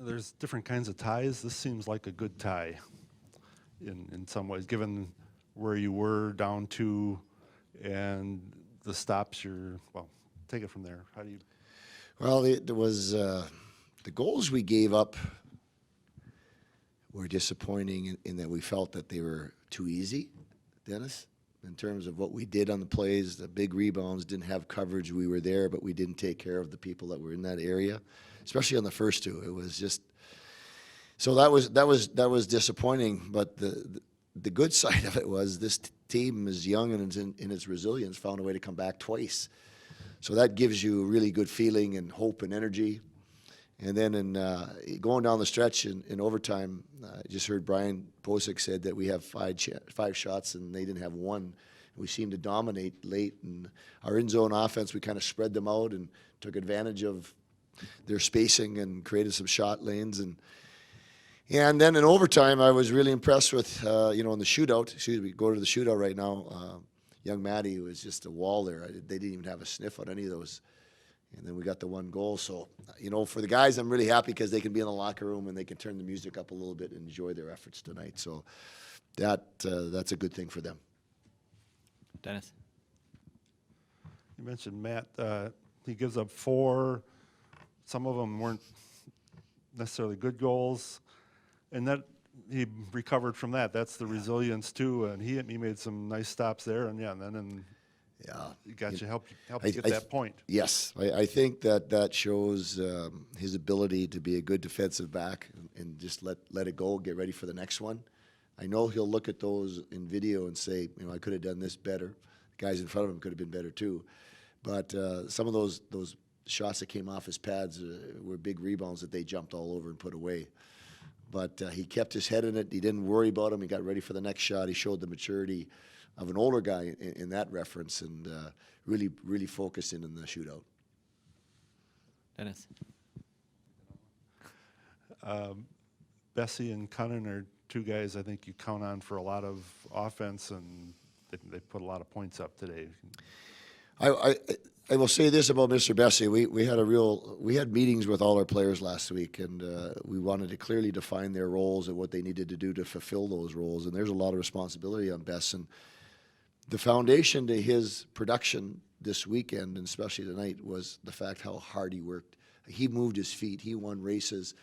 there's different kinds of ties. This seems like a good tie in some ways, given where you were down to and the stops well, take it from there. How do you? Well, there was the goals we gave up were disappointing in that we felt that they were too easy, Dennis, in terms of what we did on the plays. The big rebounds, didn't have coverage. We were there, but we didn't take care of the people that were in that area, especially on the first two. It was just so that was disappointing. But the good side of it was this team is young and in its resilience found a way to come back twice. So that gives you a really good feeling and hope and energy. And then going down the stretch in overtime, I just heard Brian Posick said that we have five shots and they didn't have one. We seemed to dominate late. And our in-zone offense, we kind of spread them out and took advantage of their spacing and created some shot lanes. And then in overtime, I was really impressed with, in the shootout. Excuse me, go to the shootout right now. Young Matty was just a wall there. They didn't even have a sniff on any of those. And then we got the one goal. So, for the guys, I'm really happy because they can be in the locker room and they can turn the music up a little bit and enjoy their efforts tonight. So that's a good thing for them. Dennis? You mentioned Matt. He gives up 4. Some of them weren't necessarily good goals. And that he recovered from that. That's the resilience, too. And he made some nice stops there. And, he got you help you get that point. Yes, I think that shows his ability to be a good defensive back and just let it go, get ready for the next one. I know he'll look at those in video and say, I could have done this better. The guys in front of him could have been better too. But some of those shots that came off his pads were big rebounds that they jumped all over and put away. But he kept his head in it. He didn't worry about them. He got ready for the next shot. He showed the maturity of an older guy in that reference and really focused in the shootout. Dennis? Bessie and Cunnin are 2 guys I think you count on for a lot of offense, and they put a lot of points up today. I will say this about Mr. Bessie. We had meetings with all our players last week, and we wanted to clearly define their roles and what they needed to do to fulfill those roles. And there's a lot of responsibility on Bess. And the foundation to his production this weekend, and especially tonight, was the fact how hard he worked. He moved his feet. He won races,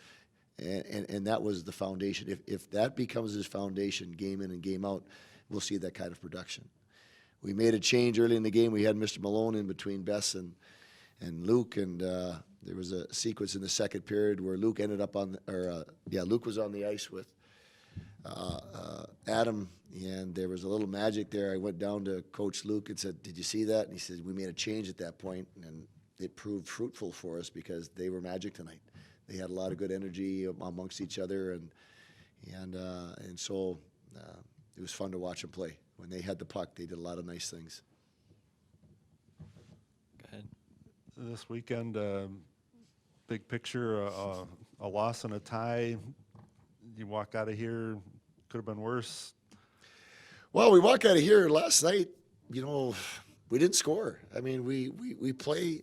and that was the foundation. If that becomes his foundation, game in and game out, we'll see that kind of production. We made a change early in the game. We had Mr. Malone in between Bess and Luke, and there was a sequence in the second period where Luke ended up Luke was on the ice with Adam, and there was a little magic there. I went down to Coach Luke and said, "Did you see that?" And he said, "We made a change at that point, and it proved fruitful for us because they were magic tonight. They had a lot of good energy amongst each other, and so it was fun to watch them play. When they had the puck, they did a lot of nice things." Go ahead. This weekend, big picture, a loss and a tie. You walk out of here, could have been worse. Well, we walked out of here last night, we didn't score. I mean, we play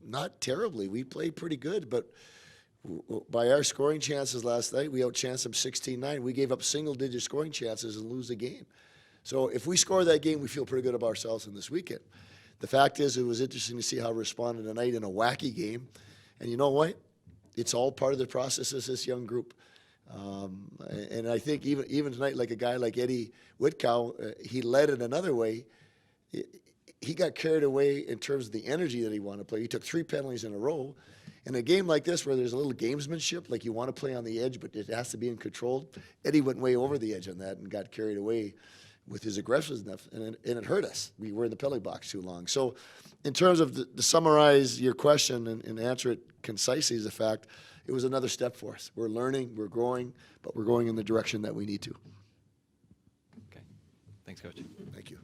not terribly. We played pretty good, but by our scoring chances last night, we outchanced them 16-9. We gave up single-digit scoring chances and lose the game. So if we score that game, we feel pretty good about ourselves in this weekend. The fact is, it was interesting to see how we responded tonight in a wacky game. And you know what? It's all part of the process as this young group. And I think even tonight, like a guy like Eddie Whitcow, he led it another way. He got carried away in terms of the energy that he wanted to play. He took 3 penalties in a row. In a game like this where there's a little gamesmanship, like you want to play on the edge, but it has to be in control, Eddie went way over the edge on that and got carried away with his aggressiveness, and it hurt us. We were in the penalty box too long. So in terms of to summarize your question and answer it concisely, is the fact it was another step for us. We're learning, we're growing, but we're going in the direction that we need to. Okay. Thanks, Coach. Thank you.